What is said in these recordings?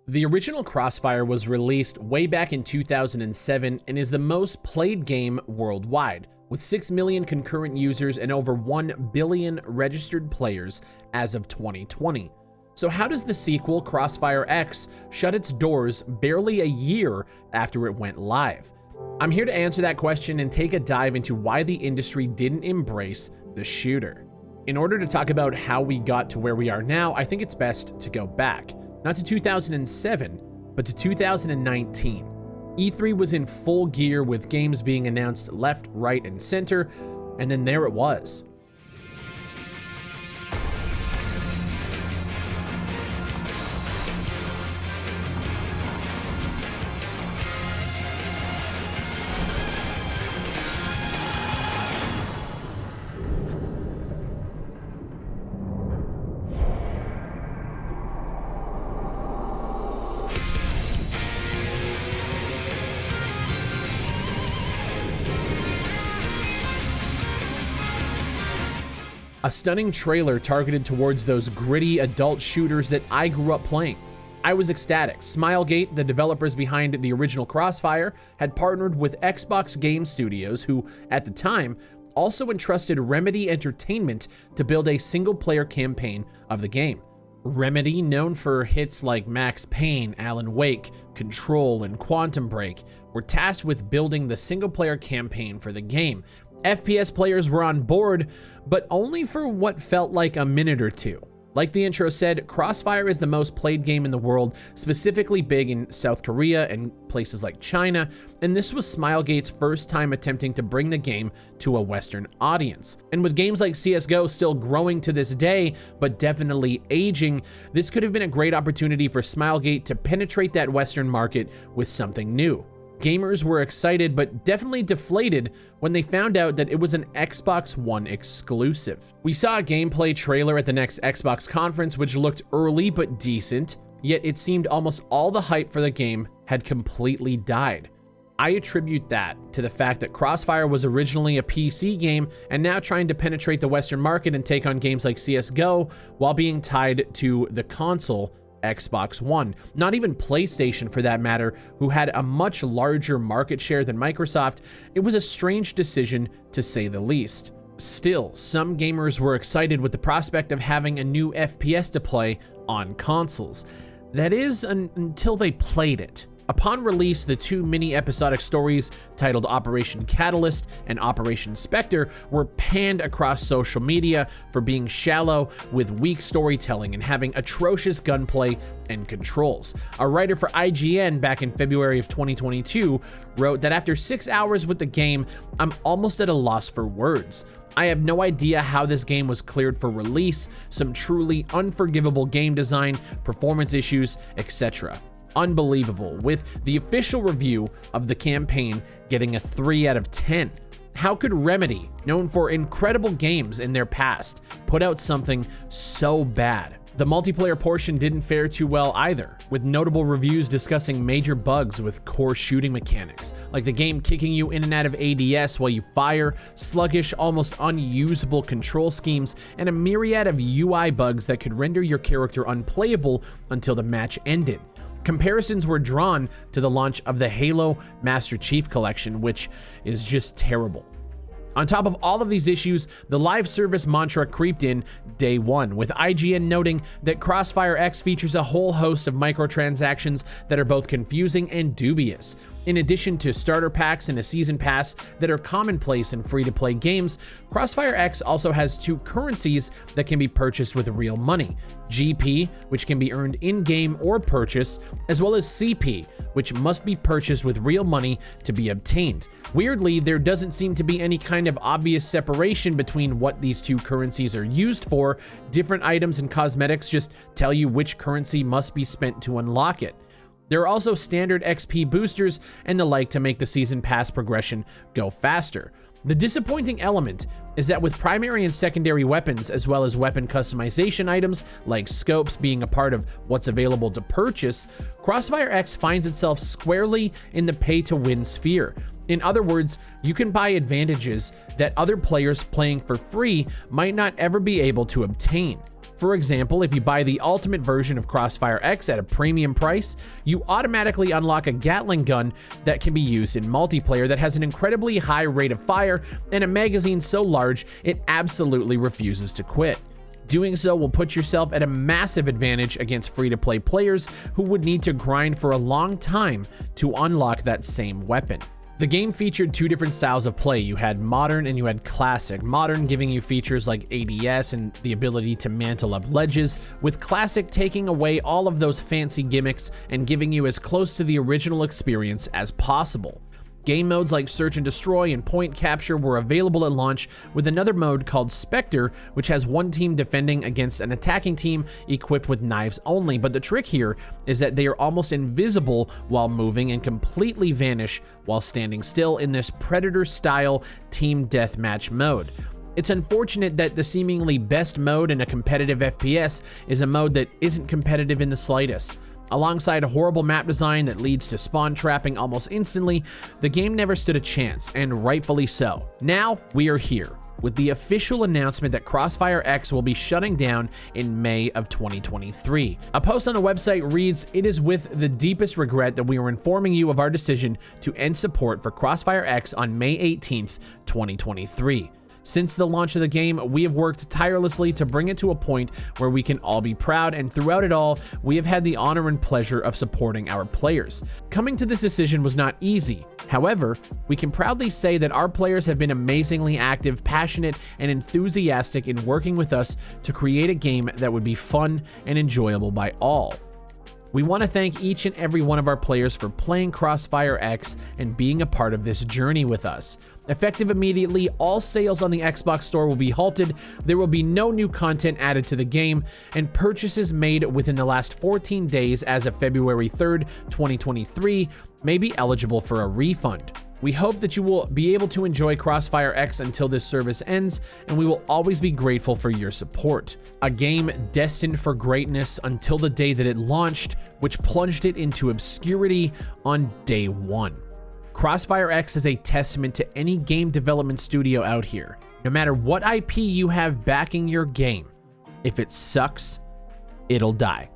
The original Crossfire was released way back in 2007 and is the most played game worldwide, with 6 million concurrent users and over 1 billion registered players as of 2020. So how does the sequel, Crossfire X, shut its doors barely a year after it went live? I'm here to answer that question and take a dive into why the industry didn't embrace the shooter. In order to talk about how we got to where we are now, I think it's best to go back, not to 2007, but to 2019. E3 was in full gear with games being announced left, right, and center, and then there it was. A stunning trailer targeted towards those gritty adult shooters that I grew up playing. I was ecstatic. Smilegate, the developers behind the original Crossfire, had partnered with Xbox Game Studios, who, at the time, also entrusted Remedy Entertainment to build a single-player campaign of the game. Remedy, known for hits like Max Payne, Alan Wake, Control, and Quantum Break, were tasked with building the single-player campaign for the game. FPS players were on board, but only for what felt like a minute or two. Like the intro said, Crossfire is the most played game in the world, specifically big in South Korea and places like China, and this was Smilegate's first time attempting to bring the game to a Western audience. And with games like CSGO still growing to this day, but definitely aging, this could have been a great opportunity for Smilegate to penetrate that Western market with something new. Gamers were excited, but definitely deflated when they found out that it was an Xbox One exclusive. We saw a gameplay trailer at the next Xbox conference, which looked early but decent, yet it seemed almost all the hype for the game had completely died. I attribute that to the fact that Crossfire was originally a PC game and now trying to penetrate the Western market and take on games like CSGO while being tied to the console Xbox One, not even PlayStation for that matter, who had a much larger market share than Microsoft. It was a strange decision to say the least. Still, some gamers were excited with the prospect of having a new FPS to play on consoles. That is, until they played it. Upon release, the two mini-episodic stories titled Operation Catalyst and Operation Spectre were panned across social media for being shallow with weak storytelling and having atrocious gunplay and controls. A writer for IGN back in February of 2022 wrote that after 6 hours with the game, I'm almost at a loss for words. I have no idea how this game was cleared for release, some truly unforgivable game design, performance issues, etc. Unbelievable, with the official review of the campaign getting a 3 out of 10. How could Remedy, known for incredible games in their past, put out something so bad? The multiplayer portion didn't fare too well either, with notable reviews discussing major bugs with core shooting mechanics, like the game kicking you in and out of ADS while you fire, sluggish, almost unusable control schemes, and a myriad of UI bugs that could render your character unplayable until the match ended. Comparisons were drawn to the launch of the Halo Master Chief Collection, which is just terrible. On top of all of these issues, the live service mantra creeped in day one, with IGN noting that Crossfire X features a whole host of microtransactions that are both confusing and dubious. In addition to starter packs and a season pass that are commonplace in free-to-play games, Crossfire X also has two currencies that can be purchased with real money: GP, which can be earned in-game or purchased, as well as CP, which must be purchased with real money to be obtained. Weirdly, there doesn't seem to be any kind of obvious separation between what these two currencies are used for. Different items and cosmetics just tell you which currency must be spent to unlock it. There are also standard XP boosters and the like to make the season pass progression go faster. The disappointing element is that with primary and secondary weapons, as well as weapon customization items like scopes being a part of what's available to purchase, Crossfire X finds itself squarely in the pay-to-win sphere. In other words, you can buy advantages that other players playing for free might not ever be able to obtain. For example, if you buy the ultimate version of Crossfire X at a premium price, you automatically unlock a Gatling gun that can be used in multiplayer that has an incredibly high rate of fire and a magazine so large it absolutely refuses to quit. Doing so will put yourself at a massive advantage against free-to-play players who would need to grind for a long time to unlock that same weapon. The game featured two different styles of play. You had modern and you had classic. Modern giving you features like ADS and the ability to mantle up ledges, with classic taking away all of those fancy gimmicks and giving you as close to the original experience as possible. Game modes like Search and Destroy and Point Capture were available at launch, with another mode called Spectre, which has one team defending against an attacking team equipped with knives only. But the trick here is that they are almost invisible while moving and completely vanish while standing still in this Predator-style team deathmatch mode. It's unfortunate that the seemingly best mode in a competitive FPS is a mode that isn't competitive in the slightest. Alongside a horrible map design that leads to spawn trapping almost instantly, the game never stood a chance, and rightfully so. Now, we are here, with the official announcement that Crossfire X will be shutting down in May of 2023. A post on the website reads, "It is with the deepest regret that we are informing you of our decision to end support for Crossfire X on May 18th, 2023. Since the launch of the game, we have worked tirelessly to bring it to a point where we can all be proud, and throughout it all, we have had the honor and pleasure of supporting our players. Coming to this decision was not easy. However, we can proudly say that our players have been amazingly active, passionate, and enthusiastic in working with us to create a game that would be fun and enjoyable by all. We want to thank each and every one of our players for playing Crossfire X and being a part of this journey with us. Effective immediately, all sales on the Xbox Store will be halted, there will be no new content added to the game, and purchases made within the last 14 days as of February 3rd, 2023 may be eligible for a refund. We hope that you will be able to enjoy Crossfire X until this service ends, and we will always be grateful for your support. A game destined for greatness until the day that it launched, which plunged it into obscurity on day one. Crossfire X is a testament to any game development studio out here. No matter what IP you have backing your game, if it sucks, it'll die."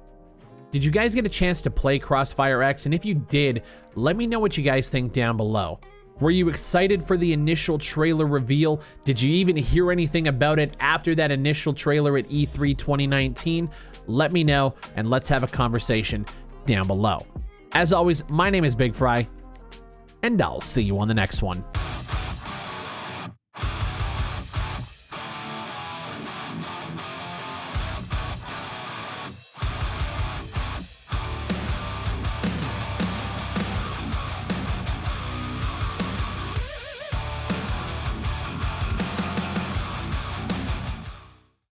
Did you guys get a chance to play Crossfire X? And if you did, let me know what you guys think down below. Were you excited for the initial trailer reveal? Did you even hear anything about it after that initial trailer at E3 2019? Let me know, and let's have a conversation down below. As always, my name is Big Fry, and I'll see you on the next one.